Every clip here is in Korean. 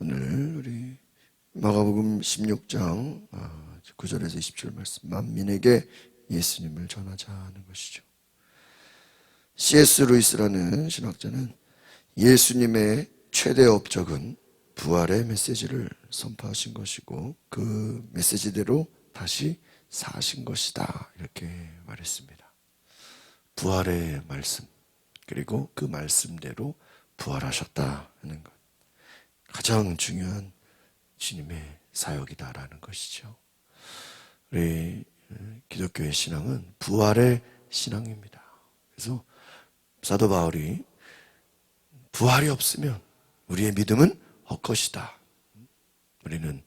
오늘 우리 마가복음 16장 9절에서 20절 말씀, 만민에게 예수님을 전하자 하는 것이죠. C.S. 루이스라는 신학자는 예수님의 최대 업적은 부활의 메시지를 선포하신 것이고 그 메시지대로 다시 사신 것이다, 이렇게 말했습니다. 부활의 말씀, 그리고 그 말씀대로 부활하셨다 하는 것, 가장 중요한 주님의 사역이다라는 것이죠. 우리 기독교의 신앙은 부활의 신앙입니다. 그래서 사도 바울이 부활이 없으면 우리의 믿음은 헛것이다. 우리는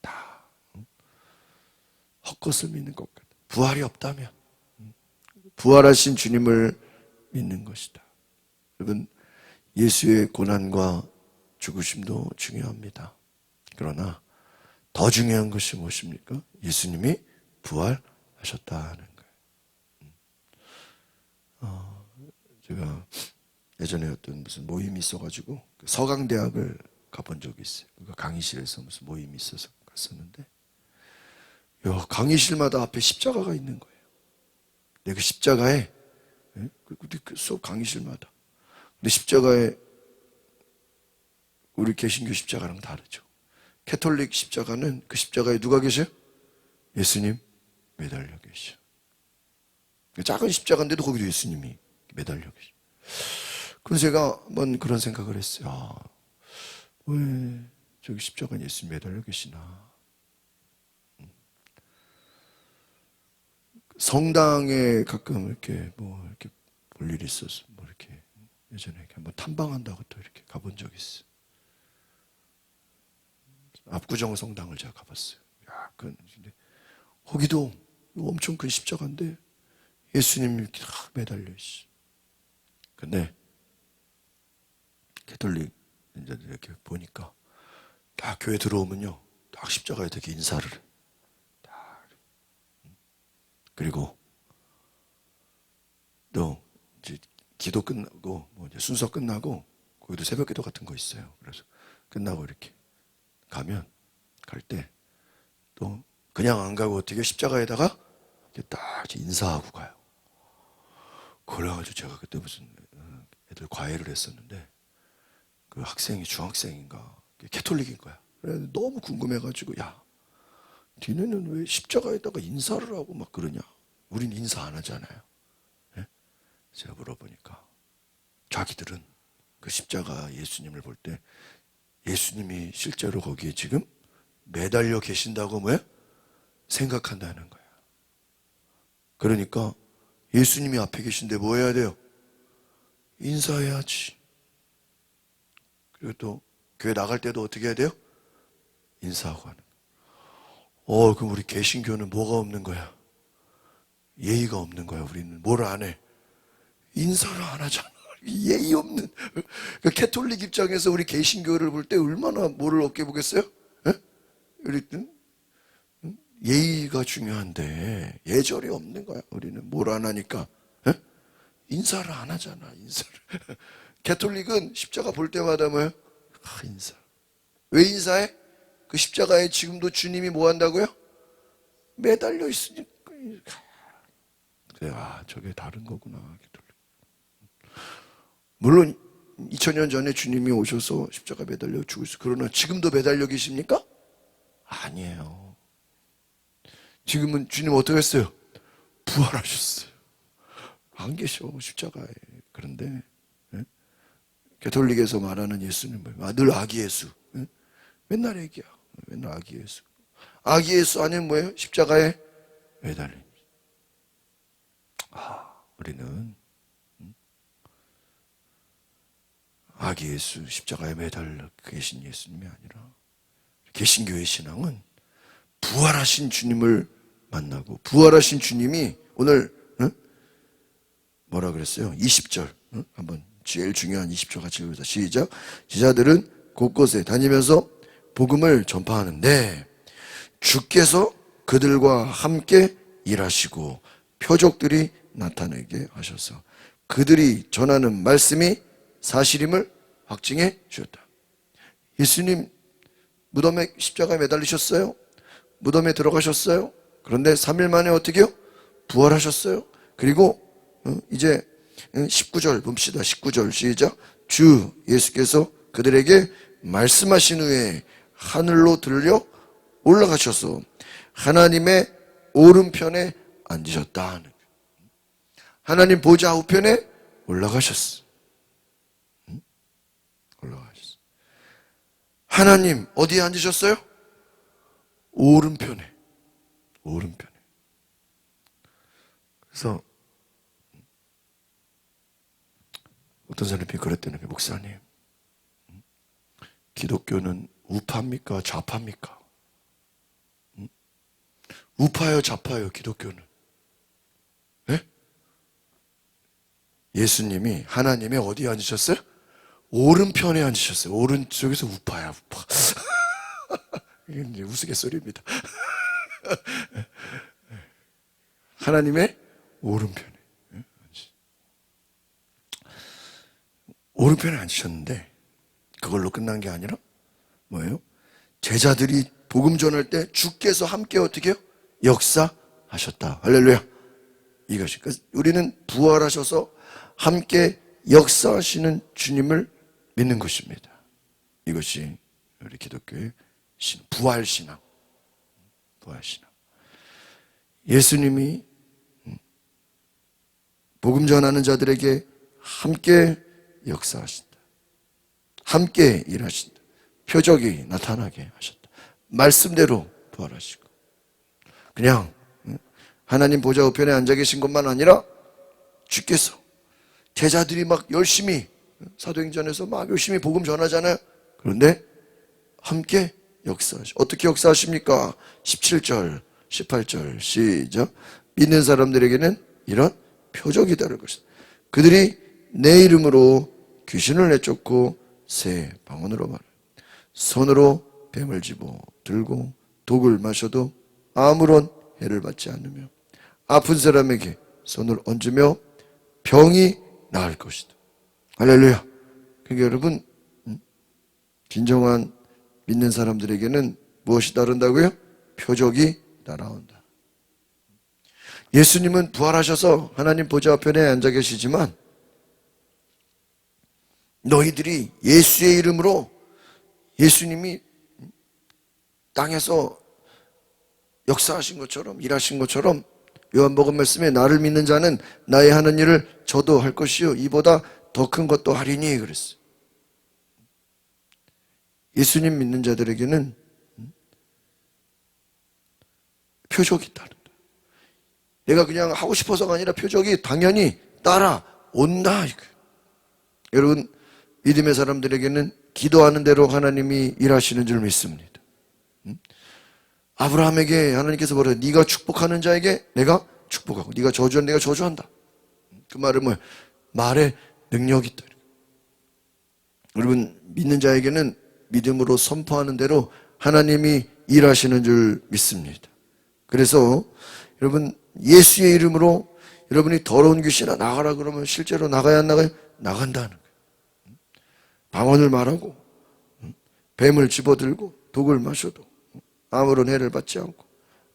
다 헛것을 믿는 것 같다. 부활이 없다면 부활하신 주님을 믿는 것이다. 여러분, 예수의 고난과 죽으심도 중요합니다. 그러나 더 중요한 것이 무엇입니까? 예수님이 부활하셨다는 거예요. 제가 예전에 어떤 무슨 모임이 있어가지고 서강대학을 가본 적이 있어요. 강의실에서 무슨 모임이 있어서 갔었는데, 강의실마다 앞에 십자가가 있는 거예요. 그 십자가에, 그 수업 강의실마다. 근데 십자가에 우리 개신교 십자가랑 다르죠. 캐톨릭 십자가는 그 십자가에 누가 계세요? 예수님 매달려 계셔. 작은 십자가인데도 거기도 예수님이 매달려 계셔. 그래서 제가 한번 그런 생각을 했어요. 왜 저기 십자가에 예수님 매달려 계시나. 성당에 가끔 이렇게 이렇게 볼 일이 있어서 이렇게 예전에 이렇게 한번 탐방한다고 또 이렇게 가본 적이 있어요. 압구정 성당을 제가 가봤어요. 근데 거기도 엄청 큰 십자가인데 예수님이 이렇게 딱 매달려 있어. 근데 캐톨릭 인자들 이렇게 보니까 딱 교회 들어오면요, 딱 십자가에 이렇게 인사를 해. 그리고 또 이제 기도 끝나고 이제 순서 끝나고 거기도 새벽 기도 같은 거 있어요. 그래서 끝나고 이렇게 가면, 갈 때 또 그냥 안 가고 어떻게 십자가에다가 이렇게 딱 인사하고 가요. 그래가지고 제가 그때 무슨 애들 과외를 했었는데 그 학생이 중학생인가 캐톨릭인 거야. 그래서 너무 궁금해가지고, 야, 니네는 왜 십자가에다가 인사를 하고 막 그러냐? 우린 인사 안 하잖아요. 네? 제가 물어보니까 자기들은 그 십자가 예수님을 볼 때 예수님이 실제로 거기에 지금 매달려 계신다고 생각한다는 거야. 그러니까 예수님이 앞에 계신데 뭐 해야 돼요? 인사해야지. 그리고 또 교회 나갈 때도 어떻게 해야 돼요? 인사하고 하는 거야. 그럼 우리 개신교는 뭐가 없는 거야? 예의가 없는 거야. 우리는 뭘 안 해? 인사를 안 하잖아. 예의 없는. 그 캐톨릭 입장에서 우리 개신교를 볼 때 얼마나 뭐를 어깨 보겠어요? 우리는 예의가 중요한데 예절이 없는 거야. 우리는 뭘 안 하니까 인사를 안 하잖아. 인사를. 캐톨릭은 십자가 볼 때마다 인사. 왜 인사해? 그 십자가에 지금도 주님이 뭐 한다고요? 매달려 있으니까. 그래, 저게 다른 거구나. 물론 2000년 전에 주님이 오셔서 십자가 매달려 죽으셨어요. 그러나 지금도 매달려 계십니까? 아니에요. 지금은 주님 어떻게 했어요? 부활하셨어요. 안 계셔, 십자가에. 그런데 캐톨릭에서 말하는 예수는 뭐예요? 늘 아기 예수. 맨날 얘기야. 맨날 아기 예수. 아기 예수 아니면 뭐예요? 십자가에 매달림. 우리는 아기 예수, 십자가에 매달려 계신 예수님이 아니라 개신교의 신앙은 부활하신 주님을 만나고, 부활하신 주님이 오늘 뭐라 그랬어요? 20절 한번 제일 중요한 20절 같이 읽어보자. 시작. 제자들은 곳곳에 다니면서 복음을 전파하는데 주께서 그들과 함께 일하시고 표적들이 나타나게 하셔서 그들이 전하는 말씀이 사실임을 확증해 주셨다. 예수님 무덤에 십자가에 매달리셨어요. 무덤에 들어가셨어요. 그런데 3일 만에 어떻게요? 부활하셨어요. 그리고 이제 19절 봅시다. 19절 시작. 주 예수께서 그들에게 말씀하신 후에 하늘로 들려 올라가셔서 하나님의 오른편에 앉으셨다. 하나님 보좌 우편에 올라가셨어. 올라가셨어. 하나님 어디에 앉으셨어요? 오른편에. 오른편에. 그래서 어떤 사람이 그랬다는 게, 목사님, 기독교는 우파입니까? 좌파입니까? 우파요, 좌파요, 기독교는? 네? 예수님이 하나님의 어디에 앉으셨어요? 오른편에 앉으셨어요. 오른쪽에서 우파야, 우파. 이게 이제 우스갯소리입니다. 하나님의 오른편에. 오른편에 앉으셨는데 그걸로 끝난 게 아니라 뭐예요? 제자들이 복음 전할 때 주께서 함께 어떻게 해요? 역사하셨다. 할렐루야. 이것이. 우리는 부활하셔서 함께 역사하시는 주님을 믿는 것입니다. 이것이 우리 기독교의 부활신앙. 부활신앙. 예수님이 복음 전하는 자들에게 함께 역사하신다. 함께 일하신다. 표적이 나타나게 하셨다. 말씀대로 부활하시고. 그냥 하나님 보좌 우편에 앉아 계신 것만 아니라 주께서, 제자들이 막 열심히 사도행전에서 막 열심히 복음 전하잖아요. 그런데 함께 역사하시고. 어떻게 역사하십니까? 17절 18절 시작. 믿는 사람들에게는 이런 표적이 다를 것이다. 그들이 내 이름으로 귀신을 내쫓고 새 방언으로 말해 손으로 뱀을 집어 들고 독을 마셔도 아무런 해를 받지 않으며 아픈 사람에게 손을 얹으며 병이 나을 것이다. 할렐루야. 그러니까 여러분, 진정한 믿는 사람들에게는 무엇이 따른다고요? 표적이 따라온다. 예수님은 부활하셔서 하나님 보좌 우편에 앉아 계시지만 너희들이 예수의 이름으로, 예수님이 땅에서 역사하신 것처럼, 일하신 것처럼 요한복음 말씀에 나를 믿는 자는 나의 하는 일을 저도 할 것이요 이보다 더 큰 것도 하리니 그랬어요. 예수님 믿는 자들에게는 표적이 따른다. 내가 그냥 하고 싶어서가 아니라 표적이 당연히 따라온다. 여러분, 믿음의 사람들에게는 기도하는 대로 하나님이 일하시는 줄 믿습니다. 아브라함에게 하나님께서 뭐래요? 네가 축복하는 자에게 내가 축복하고 네가 저주하는 내가 저주한다. 그 말은 뭐예요? 말에 능력이 있다. 여러분, 믿는 자에게는 믿음으로 선포하는 대로 하나님이 일하시는 줄 믿습니다. 그래서 여러분, 예수의 이름으로 여러분이 더러운 귀신아 나가라 그러면 실제로 나가야 안 나가요? 나간다는 거예요. 방언을 말하고 뱀을 집어들고 독을 마셔도 아무런 해를 받지 않고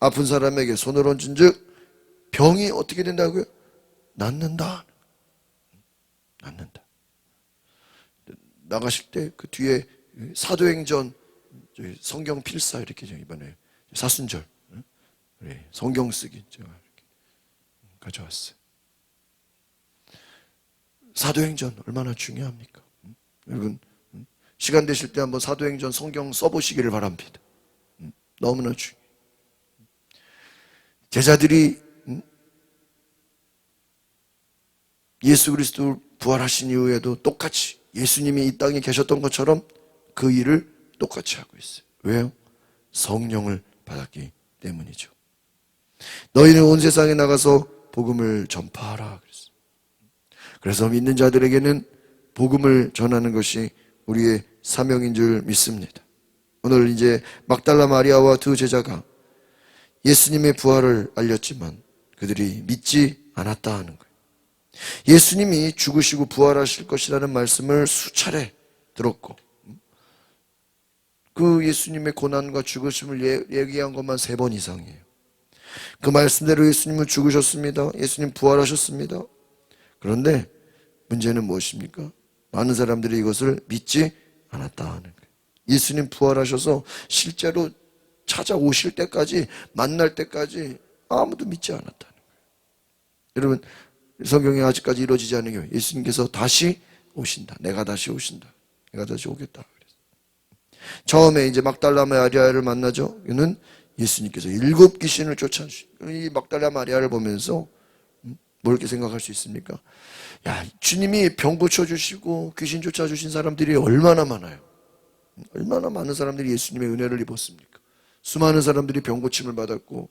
아픈 사람에게 손을 얹은 즉 병이 어떻게 된다고요? 낫는다. 낫는다. 나가실 때 그 뒤에 사도행전 성경 필사 이렇게 이번에 사순절 성경 쓰기 제가 이렇게 가져왔어요. 사도행전 얼마나 중요합니까? 여러분, 시간 되실 때 한번 사도행전 성경 써보시기를 바랍니다. 너무나 중요해요. 제자들이 예수 그리스도 부활하신 이후에도 똑같이 예수님이 이 땅에 계셨던 것처럼 그 일을 똑같이 하고 있어요. 왜요? 성령을 받았기 때문이죠. 너희는 온 세상에 나가서 복음을 전파하라 그랬어요. 그래서 믿는 자들에게는 복음을 전하는 것이 우리의 사명인 줄 믿습니다. 오늘 이제 막달라 마리아와 두 제자가 예수님의 부활을 알렸지만 그들이 믿지 않았다 하는 거예요. 예수님이 죽으시고 부활하실 것이라는 말씀을 수차례 들었고 그 예수님의 고난과 죽으심을 얘기한 것만 3번 이상이에요. 그 말씀대로 예수님은 죽으셨습니다. 예수님 부활하셨습니다. 그런데 문제는 무엇입니까? 많은 사람들이 이것을 믿지 않았다는 거예요. 예수님 부활하셔서 실제로 찾아오실 때까지, 만날 때까지 아무도 믿지 않았다는 거예요. 여러분, 성경에 아직까지 이루어지지 않은 게 예수님께서 다시 오신다. 내가 다시 오신다. 내가 다시 오겠다. 처음에 이제 막달라 마리아를 만나죠. 이는 예수님께서 7 귀신을 쫓아주신, 이 막달라 마리아를 보면서 뭘 이렇게 생각할 수 있습니까? 야, 주님이 병 고쳐주시고 귀신 쫓아주신 사람들이 얼마나 많아요. 얼마나 많은 사람들이 예수님의 은혜를 입었습니까? 수많은 사람들이 병 고침을 받았고,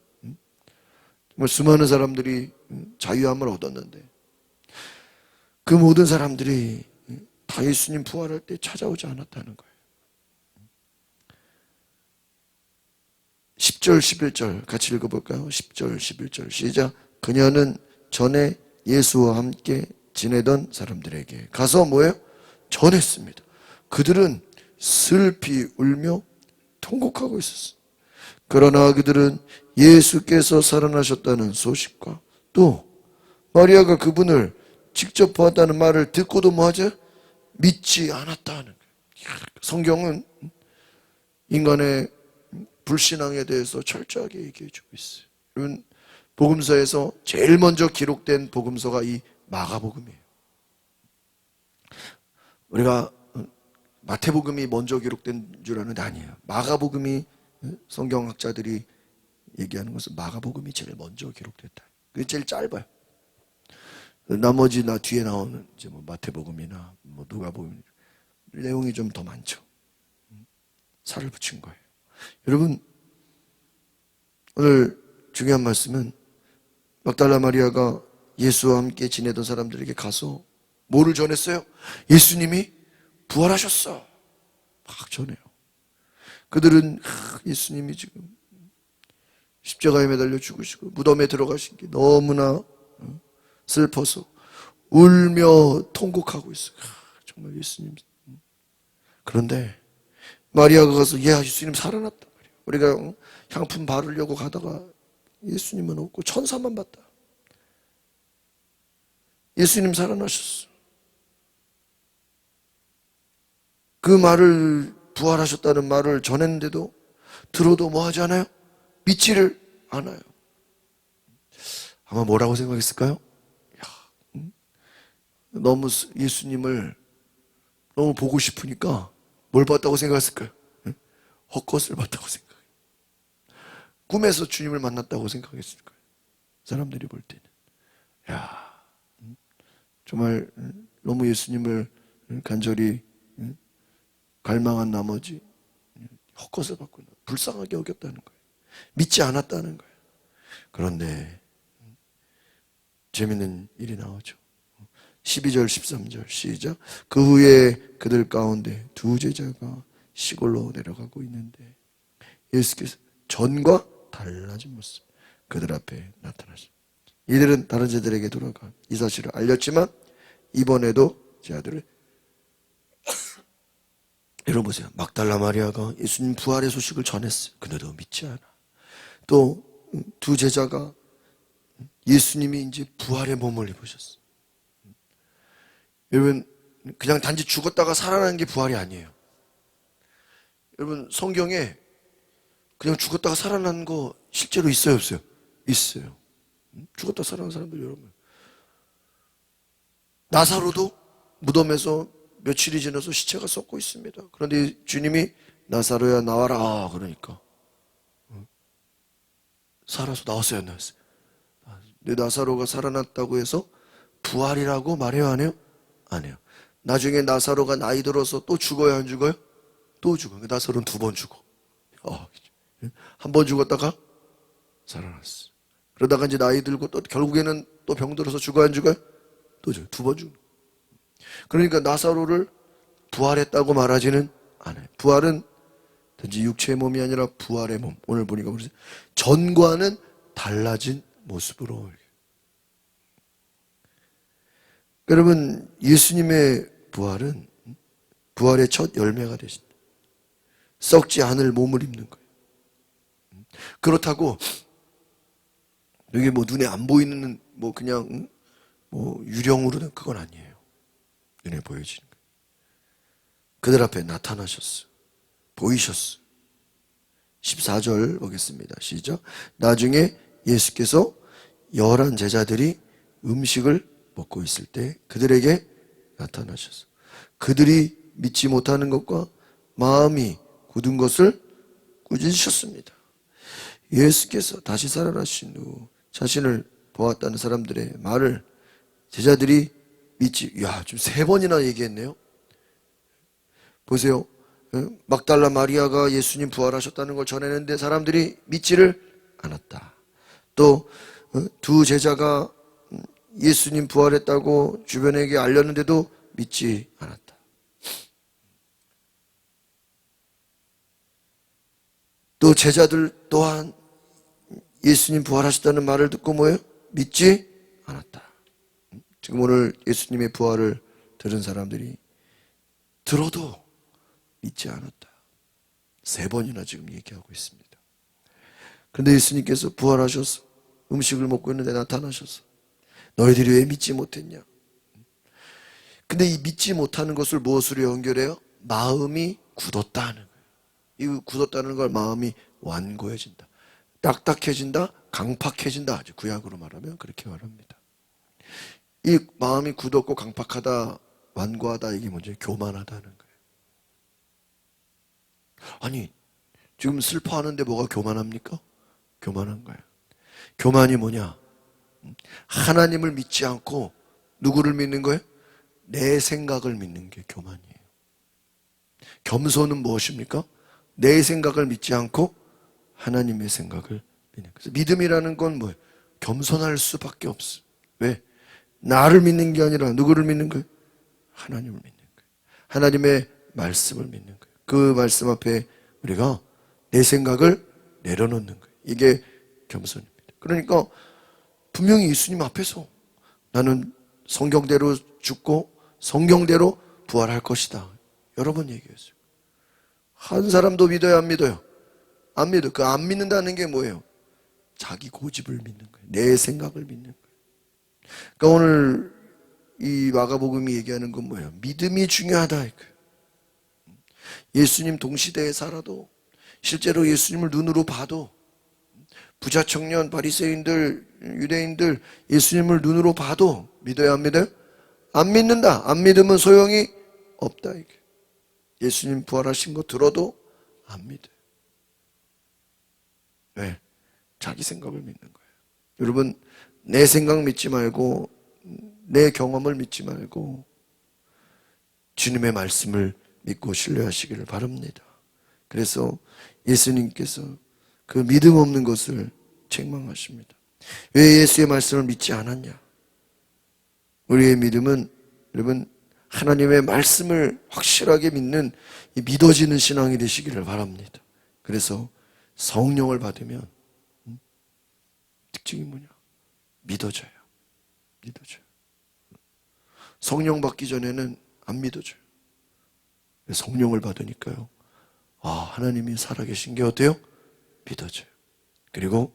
정말 수많은 사람들이 자유함을 얻었는데, 그 모든 사람들이 다 예수님 부활할 때 찾아오지 않았다는 거예요. 10절, 11절 같이 읽어볼까요? 10절, 11절 시작. 그녀는 전에 예수와 함께 지내던 사람들에게 가서 뭐예요? 전했습니다. 그들은 슬피 울며 통곡하고 있었어요. 그러나 그들은 예수께서 살아나셨다는 소식과 또 마리아가 그분을 직접 보았다는 말을 듣고도 뭐하죠? 믿지 않았다는 거예요. 성경은 인간의 불신앙에 대해서 철저하게 얘기해 주고 있어요. 여러분, 복음서에서 제일 먼저 기록된 복음서가 이 마가복음이에요. 우리가 마태복음이 먼저 기록된 줄 아는데 아니에요. 마가복음이, 성경학자들이 얘기하는 것은 마가복음이 제일 먼저 기록됐다. 그게 제일 짧아요. 나머지 뒤에 나오는 이제 뭐 마태복음이나 뭐 누가복음 내용이 좀 더 많죠. 살을 붙인 거예요. 여러분, 오늘 중요한 말씀은 막달라 마리아가 예수와 함께 지내던 사람들에게 가서 뭐를 전했어요? 예수님이 부활하셨어. 막 전해요. 그들은 예수님이 지금 십자가에 매달려 죽으시고 무덤에 들어가신 게 너무나 슬퍼서 울며 통곡하고 있어요. 정말 예수님. 그런데 마리아가 가서 야, 예수님 살아났다. 우리가 향품 바르려고 가다가 예수님은 없고 천사만 봤다. 예수님 살아나셨어. 그 말을, 부활하셨다는 말을 전했는데도 들어도 뭐 하지 않아요? 믿지를 않아요. 아마 뭐라고 생각했을까요? 야, 너무 예수님을 너무 보고 싶으니까 뭘 봤다고 생각했을까요? 헛것을 봤다고 생각해요. 꿈에서 주님을 만났다고 생각했을 거예요. 사람들이 볼 때는. 야, 정말 너무 예수님을 간절히 갈망한 나머지 헛것을 받고 불쌍하게 여겼다는 거예요. 믿지 않았다는 거예요. 그런데 재밌는 일이 나오죠. 12절 13절 시작. 그 후에 그들 가운데 2 제자가 시골로 내려가고 있는데 예수께서 전과 달라진 모습 그들 앞에 나타나셨습니다. 이들은 다른 제자들에게 돌아가 이 사실을 알렸지만 이번에도 제 아들을 여러분 보세요. 막달라 마리아가 예수님 부활의 소식을 전했어요. 그들도 믿지 않아. 또 2 제자가 예수님이 이제 부활의 몸을 입으셨어요. 여러분, 그냥 단지 죽었다가 살아나는 게 부활이 아니에요. 여러분, 성경에 그냥 죽었다가 살아나는 거 실제로 있어요, 없어요? 있어요. 죽었다 살아난 사람들 여러분. 나사로도 무덤에서 며칠이 지나서 시체가 썩고 있습니다. 그런데 주님이 나사로야 나와라. 그러니까 살아서 나왔어요, 안 나왔어요? 근데 나사로가 살아났다고 해서 부활이라고 말해요, 안 해요? 안 해요. 나중에 나사로가 나이 들어서 또 죽어요, 안 죽어요? 또 죽어요. 나사로는 2번 죽어. 한 번 죽었다가 살아났어. 그러다가 이제 나이 들고 또 결국에는 또 병 들어서 죽어요, 안 죽어요? 또 죽어요. 2번 죽어. 그러니까 나사로를 부활했다고 말하지는 않아요. 부활은 단지 육체의 몸이 아니라 부활의 몸. 오늘 보니까 전과는 달라진 모습으로. 여러분, 예수님의 부활은 부활의 첫 열매가 되신다. 썩지 않을 몸을 입는 거예요. 그렇다고 이게 뭐 눈에 안 보이는 뭐 그냥 뭐 유령으로는 그건 아니에요. 눈에 보여지는 거예요. 그들 앞에 나타나셨어. 보이셨어. 14절 보겠습니다. 시작. 나중에 예수께서 11 제자들이 음식을 먹고 있을 때 그들에게 나타나셨어. 그들이 믿지 못하는 것과 마음이 굳은 것을 꾸짖으셨습니다. 예수께서 다시 살아나신 후 자신을 보았다는 사람들의 말을 제자들이 믿지, 지금 3번이나 얘기했네요. 보세요. 막달라 마리아가 예수님 부활하셨다는 걸 전했는데 사람들이 믿지를 않았다. 또 2 제자가 예수님 부활했다고 주변에게 알렸는데도 믿지 않았다. 또 제자들 또한 예수님 부활하셨다는 말을 듣고 뭐예요? 믿지 않았다. 지금 오늘 예수님의 부활을 들은 사람들이 들어도 믿지 않았다. 3번이나 지금 얘기하고 있습니다. 그런데 예수님께서 부활하셔서 음식을 먹고 있는데 나타나셔서 너희들이 왜 믿지 못했냐? 근데 이 믿지 못하는 것을 무엇으로 연결해요? 마음이 굳었다는 거예요. 이 굳었다는 걸 마음이 완고해진다. 딱딱해진다, 강팍해진다. 구약으로 말하면 그렇게 말합니다. 이 마음이 굳었고 강팍하다, 완고하다, 이게 먼저 교만하다는 거예요. 아니, 지금 슬퍼하는데 뭐가 교만합니까? 교만한 거예요. 교만이 뭐냐? 하나님을 믿지 않고 누구를 믿는 거예요? 내 생각을 믿는 게 교만이에요. 겸손은 무엇입니까? 내 생각을 믿지 않고 하나님의 생각을 믿는 거예요. 그래서 믿음이라는 건 뭐예요? 겸손할 수밖에 없어요. 왜? 나를 믿는 게 아니라 누구를 믿는 거예요? 하나님을 믿는 거예요. 하나님의 말씀을 믿는 거예요. 그 말씀 앞에 우리가 내 생각을 내려놓는 거예요. 이게 겸손입니다. 그러니까 분명히 예수님 앞에서 나는 성경대로 죽고 성경대로 부활할 것이다. 여러 번 얘기했어요. 한 사람도 믿어요, 안 믿어요? 안 믿어요. 그 안 믿는다는 게 뭐예요? 자기 고집을 믿는 거예요. 내 생각을 믿는 거예요. 그러니까 오늘 이 마가복음이 얘기하는 건 뭐예요? 믿음이 중요하다. 예수님 동시대에 살아도 실제로 예수님을 눈으로 봐도 부자 청년, 바리새인들, 유대인들 예수님을 눈으로 봐도 믿어요, 안 믿어요? 안 믿는다. 안 믿으면 소용이 없다. 이게. 예수님 부활하신 거 들어도 안 믿어요. 왜? 자기 생각을 믿는 거예요. 여러분, 내 생각 믿지 말고 내 경험을 믿지 말고 주님의 말씀을 믿고 신뢰하시기를 바랍니다. 그래서 예수님께서 그 믿음 없는 것을 책망하십니다. 왜 예수의 말씀을 믿지 않았냐? 우리의 믿음은 여러분 하나님의 말씀을 확실하게 믿는 이 믿어지는 신앙이 되시기를 바랍니다. 그래서 성령을 받으면 특징이 뭐냐? 믿어져요. 믿어져요. 성령 받기 전에는 안 믿어져요. 성령을 받으니까요. 하나님이 살아계신 게 어때요? 믿어져요. 그리고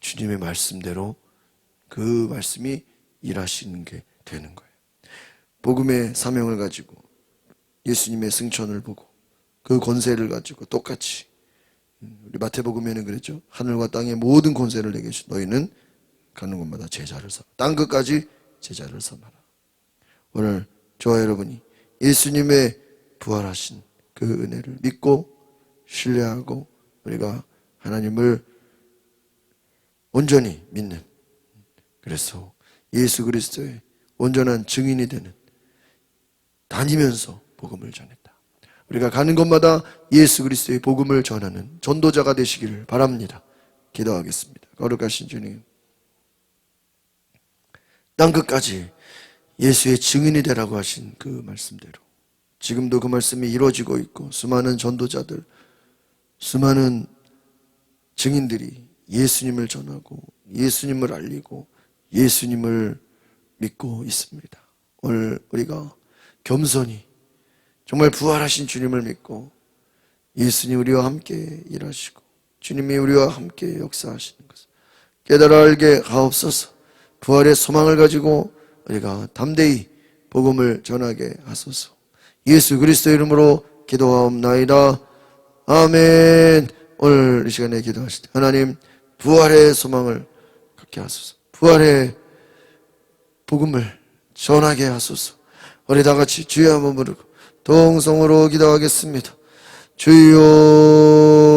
주님의 말씀대로 그 말씀이 일하시는 게 되는 거예요. 복음의 사명을 가지고 예수님의 승천을 보고 그 권세를 가지고 똑같이 우리 마태복음에는 그랬죠. 하늘과 땅의 모든 권세를 내게 주시 너희는 가는 곳마다 제자를 삼아 땅 끝까지 제자를 삼아라. 오늘 저와 여러분이 예수님의 부활하신 그 은혜를 믿고 신뢰하고 우리가 하나님을 온전히 믿는, 그래서 예수 그리스도의 온전한 증인이 되는, 다니면서 복음을 전했다. 우리가 가는 곳마다 예수 그리스도의 복음을 전하는 전도자가 되시기를 바랍니다. 기도하겠습니다. 거룩하신 주님, 땅끝까지 예수의 증인이 되라고 하신 그 말씀대로 지금도 그 말씀이 이루어지고 있고 수많은 전도자들, 수많은 증인들이 예수님을 전하고 예수님을 알리고 예수님을 믿고 있습니다. 오늘 우리가 겸손히 정말 부활하신 주님을 믿고 예수님 우리와 함께 일하시고 주님이 우리와 함께 역사하시는 것을 깨달아 알게 하옵소서. 부활의 소망을 가지고 우리가 담대히 복음을 전하게 하소서. 예수 그리스도 이름으로 기도하옵나이다. 아멘. 오늘 이 시간에 기도하실 때 하나님 부활의 소망을 갖게 하소서. 부활의 복음을 전하게 하소서. 우리 다 같이 주여 한번 부르고 동성으로 기도하겠습니다. 주여